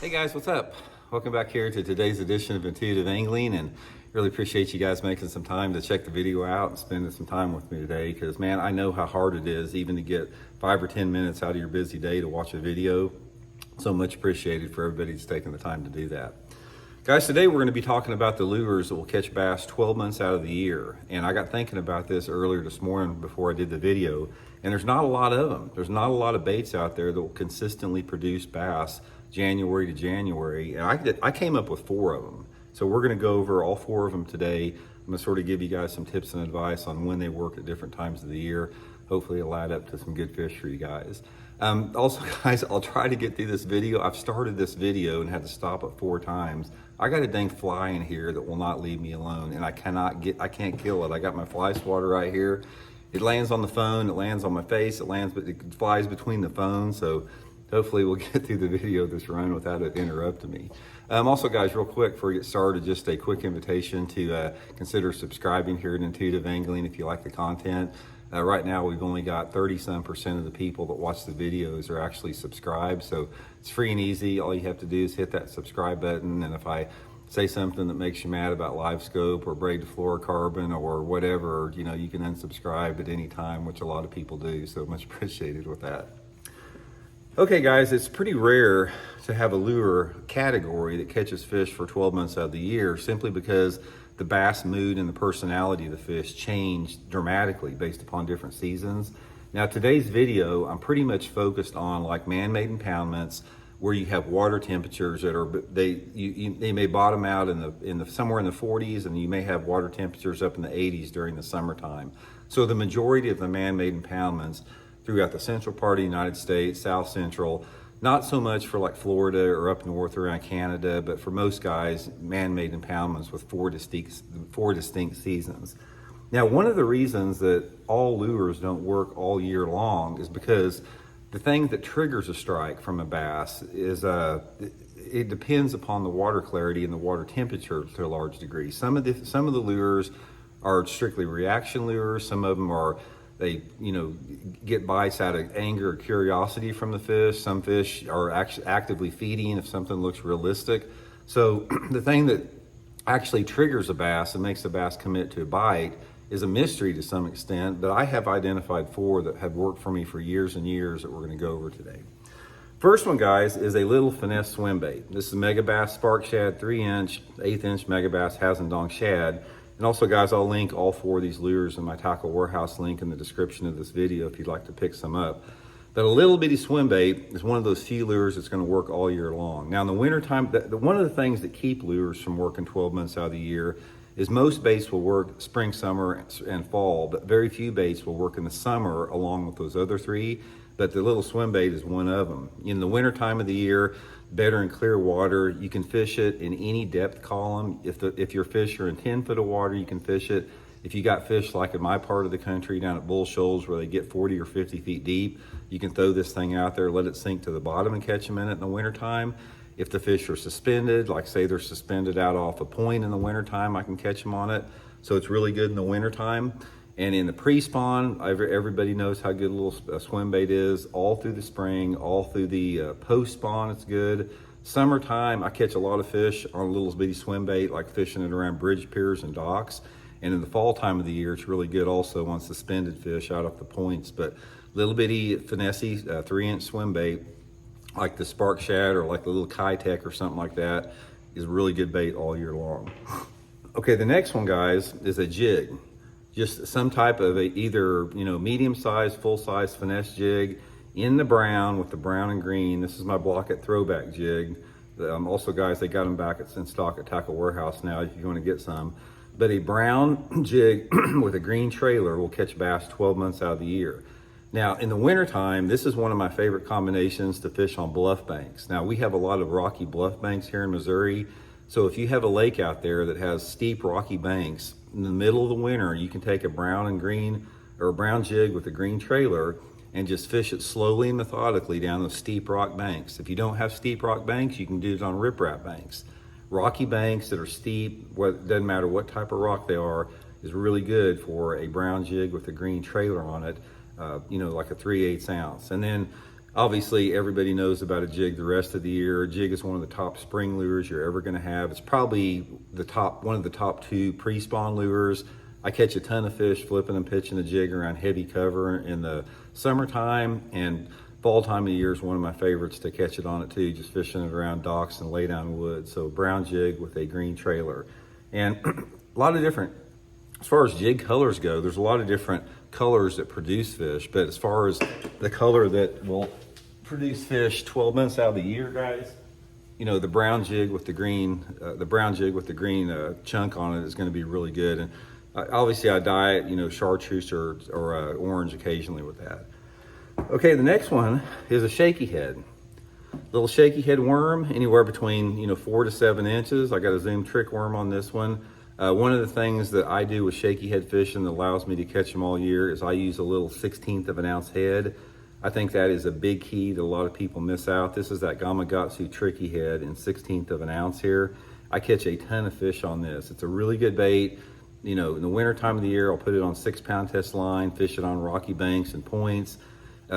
Hey guys, what's up? Welcome back here to today's edition of Intuitive Angling, and really appreciate you guys making some time to check the video out and spending some time with me today, because man, I know how hard it is even to get 5 or 10 minutes out of your busy day to watch a video. So much appreciated for everybody that's taking the time to do that. Guys, today we're going to be talking about the lures that will catch bass 12 months out of the year. And I got thinking about this earlier this morning before I did the video, and there's not a lot of them. There's not a lot of baits out there that will consistently produce bass January to January. And I came up with 4 of them. So we're going to go over all 4 of them today. I'm going to sort of give you guys some tips and advice on when they work at different times of the year. Hopefully it'll add up to some good fish for you guys. Also, guys, I'll try to get through this video. I've started this video and had to stop it 4 times. I got a dang fly in here that will not leave me alone, and I can't kill it. I got my fly swatter right here. It lands on the phone, it lands on my face, it flies between the phones, so hopefully we'll get through the video this run without it interrupting me. Also, guys, real quick before we get started, just a quick invitation to consider subscribing here at Intuitive Angling if you like the content. Right now, we've only got 30% of the people that watch the videos are actually subscribed, so it's free and easy. All you have to do is hit that subscribe button, and if I say something that makes you mad about live scope or braid to fluorocarbon or whatever, you know, you can unsubscribe at any time, which a lot of people do, so much appreciated with that. Okay, guys, it's pretty rare to have a lure category that catches fish for 12 months out of the year, simply because the bass mood and the personality of the fish change dramatically based upon different seasons. Now, today's video, I'm pretty much focused on like man-made impoundments where you have water temperatures that are, they may bottom out in the somewhere in the 40s, and you may have water temperatures up in the 80s during the summertime. So the majority of the man-made impoundments throughout the central part of the United States, South Central, not so much for like Florida or up north around Canada, but for most guys, man-made impoundments with four distinct seasons. Now, one of the reasons that all lures don't work all year long is because the thing that triggers a strike from a bass is it depends upon the water clarity and the water temperature to a large degree. Some of the lures are strictly reaction lures. Some of them are, they, you know, get bites out of anger or curiosity from the fish. Some fish are actually actively feeding if something looks realistic. So the thing that actually triggers a bass and makes the bass commit to a bite is a mystery to some extent, but I have identified 4 that have worked for me for years and years that we're going to go over today. First one, guys, is a little finesse swim bait. This is Megabass Spark shad, 3-inch, 1/8-inch Megabass Hazendong shad. And also, guys, I'll link all 4 of these lures in my tackle warehouse link in the description of this video if you'd like to pick some up. But a little bitty swim bait is one of those few lures that's going to work all year long. Now, in the wintertime, one of the things that keep lures from working 12 months out of the year is most baits will work spring, summer, and fall, but very few baits will work in the summer along with those other 3. But the little swim bait is one of them. In the winter time of the year, better in clear water, you can fish it in any depth column. If your fish are in 10 foot of water, you can fish it. If you got fish like in my part of the country down at Bull Shoals where they get 40 or 50 feet deep, you can throw this thing out there, let it sink to the bottom and catch them in it in the wintertime. If the fish are suspended, like say they're suspended out off a point in the wintertime, I can catch them on it. So it's really good in the wintertime. And in the pre-spawn, everybody knows how good a little swim bait is. All through the spring, all through the post-spawn, it's good. Summertime, I catch a lot of fish on a little bitty swim bait, like fishing it around bridge piers and docks. And in the fall time of the year, it's really good also on suspended fish out off the points. But little bitty finesse 3-inch swim bait, like the Spark shad or like the little Kitech or something like that, is really good bait all year long. Okay, the next one, guys, is a jig. Just some type of either, you know, medium-sized, full-size finesse jig in the brown with the brown and green. This is my Blaukat throwback jig. Also, guys, they got them back in stock at Tackle Warehouse now if you want to get some. But a brown jig with a green trailer will catch bass 12 months out of the year. Now, in the wintertime, this is one of my favorite combinations to fish on bluff banks. Now, we have a lot of rocky bluff banks here in Missouri. So if you have a lake out there that has steep rocky banks, in the middle of the winter, you can take a brown and green or a brown jig with a green trailer and just fish it slowly and methodically down those steep rock banks. If you don't have steep rock banks, you can do it on riprap banks. Rocky banks that are steep, doesn't matter what type of rock they are, is really good for a brown jig with a green trailer on it, you know, like a 3/8 ounce. And then Obviously, everybody knows about a jig the rest of the year. A jig is one of the top spring lures you're ever gonna have. It's probably one of the top 2 pre-spawn lures. I catch a ton of fish flipping and pitching a jig around heavy cover in the summertime, and fall time of the year is one of my favorites to catch it on it too, just fishing it around docks and lay down wood. So brown jig with a green trailer. And a lot of different, as far as jig colors go, there's a lot of different colors that produce fish, but as far as the color that will produce fish 12 months out of the year, guys, you know, the brown jig with the green, chunk on it is going to be really good. And obviously I dye it, you know, chartreuse or orange occasionally with that. Okay, the next one is a shaky head. Little shaky head worm, anywhere between, you know, 4 to 7 inches. I got a zoom trick worm on this one. One of the things that I do with shaky head fishing that allows me to catch them all year is I use a little 1/16 of an ounce head. I think that is a big key that a lot of people miss out. This is that Gamakatsu tricky head in 1/16 of an ounce here. I catch a ton of fish on this. It's a really good bait. You know, in the winter time of the year, I'll put it on 6-pound test line, fish it on rocky banks and points.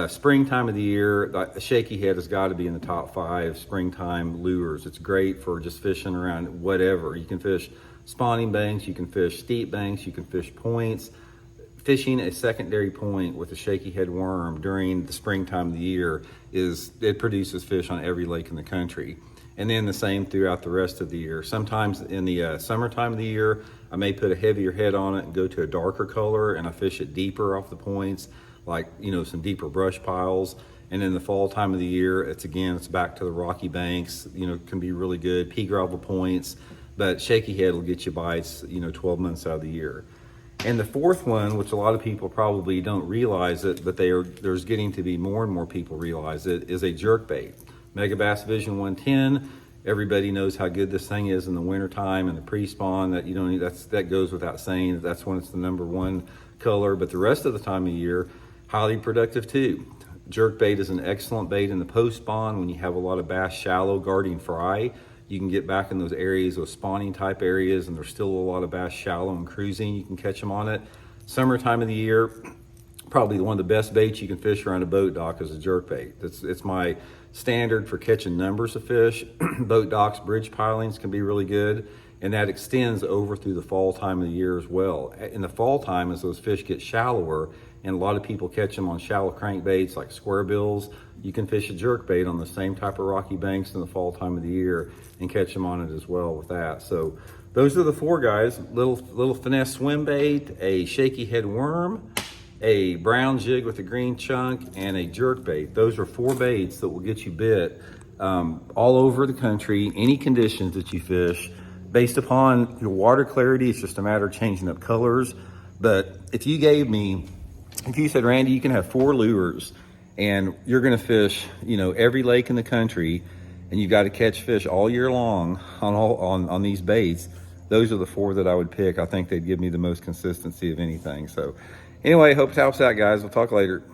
Springtime of the year, a shaky head has got to be in the top 5 springtime lures. It's great for just fishing around whatever. You can fish spawning banks, you can fish steep banks, you can fish points. Fishing a secondary point with a shaky head worm during the springtime of the year it produces fish on every lake in the country. And then the same throughout the rest of the year. Sometimes in the summertime of the year, I may put a heavier head on it and go to a darker color, and I fish it deeper off the points, like, you know, some deeper brush piles. And in the fall time of the year, it's back to the rocky banks, you know, can be really good, pea gravel points, but shaky head will get you bites, you know, 12 months out of the year. And the fourth one, which a lot of people probably don't realize it, but there's getting to be more and more people realize it, is a jerkbait. Megabass Vision 110. Everybody knows how good this thing is in the wintertime and the pre-spawn. That goes without saying. That's when it's the #1 color. But the rest of the time of year, highly productive too. Jerkbait is an excellent bait in the post-spawn when you have a lot of bass shallow guarding fry. You can get back in those areas, those spawning type areas, and there's still a lot of bass shallow and cruising. You can catch them on it. Summertime of the year, probably one of the best baits you can fish around a boat dock is a jerkbait. It's my standard for catching numbers of fish. Boat docks, bridge pilings can be really good, and that extends over through the fall time of the year as well. In the fall time, as those fish get shallower, and a lot of people catch them on shallow crankbaits like square bills, you can fish a jerkbait on the same type of rocky banks in the fall time of the year and catch them on it as well with that. So those are the 4 guys: little finesse swim bait, a shaky head worm, a brown jig with a green chunk, and a jerkbait. Those are 4 baits that will get you bit all over the country, any conditions that you fish. Based upon your water clarity, it's just a matter of changing up colors. But if you said, Randy, you can have 4 lures and you're gonna fish, you know, every lake in the country, and you've got to catch fish all year long on these baits, those are the 4 that I would pick. I think they'd give me the most consistency of anything. So anyway, hope it helps out, guys. We'll talk later.